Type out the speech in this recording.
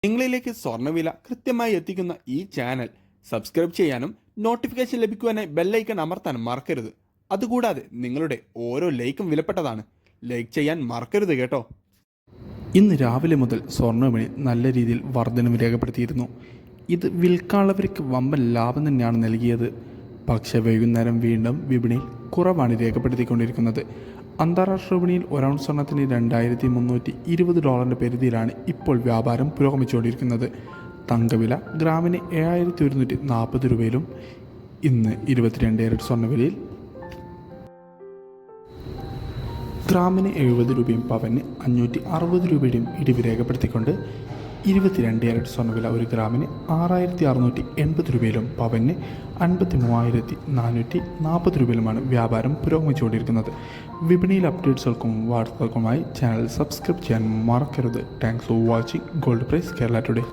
നിങ്ങളിലേക്ക് സ്വർണ്ണവില കൃത്യമായി എത്തിക്കുന്ന ഈ ചാനൽ സബ്സ്ക്രൈബ് ചെയ്യാനും നോട്ടിഫിക്കേഷൻ ലഭിക്കുവാനായി ബെല്ലൈക്കൺ അമർത്താനും മറക്കരുത്. അതുകൂടാതെ നിങ്ങളുടെ ഓരോ ലൈക്കും വിലപ്പെട്ടതാണ്. ലൈക്ക് ചെയ്യാൻ മറക്കരുത് കേട്ടോ. ഇന്ന് രാവിലെ മുതൽ സ്വർണ്ണവിപണി നല്ല രീതിയിൽ വർധനവ് രേഖപ്പെടുത്തിയിരുന്നു. ഇത് വിൽക്കാനുള്ളവർക്ക് വമ്പൻ ലാഭം തന്നെയാണ് നൽകിയത്. പക്ഷേ വൈകുന്നേരം വീണ്ടും വിപണിയിൽ കുറവാണ് രേഖപ്പെടുത്തിക്കൊണ്ടിരിക്കുന്നത്. അന്താരാഷ്ട്ര വിപണിയിൽ ഒരൗൺസ് സ്വർണ്ണത്തിന് $2,320 പരിധിയിലാണ് ഇപ്പോൾ വ്യാപാരം പുരോഗമിച്ചുകൊണ്ടിരിക്കുന്നത്. തങ്കവില ഗ്രാമിന് 7,140 രൂപയിലും ഇന്ന് 22 കാരറ്റ് സ്വർണ്ണവിലയിൽ ഗ്രാമിന് 70 രൂപയും പവന് 560 രൂപയുടെയും ഇടിവ് രേഖപ്പെടുത്തിക്കൊണ്ട് 22 കാരറ്റ് സ്വർണ്ണവില ഒരു ഗ്രാമിന് 6,680 രൂപയിലും പവന് 53,440 രൂപയിലുമാണ് വ്യാപാരം പുരോഗമിച്ചുകൊണ്ടിരിക്കുന്നത്. വിപണിയിൽ അപ്ഡേറ്റ്സുകൾക്കും വാർത്തകൾക്കുമായി ചാനൽ സബ്സ്ക്രൈബ് ചെയ്യാൻ മറക്കരുത്. Thanks for watching gold price Kerala today.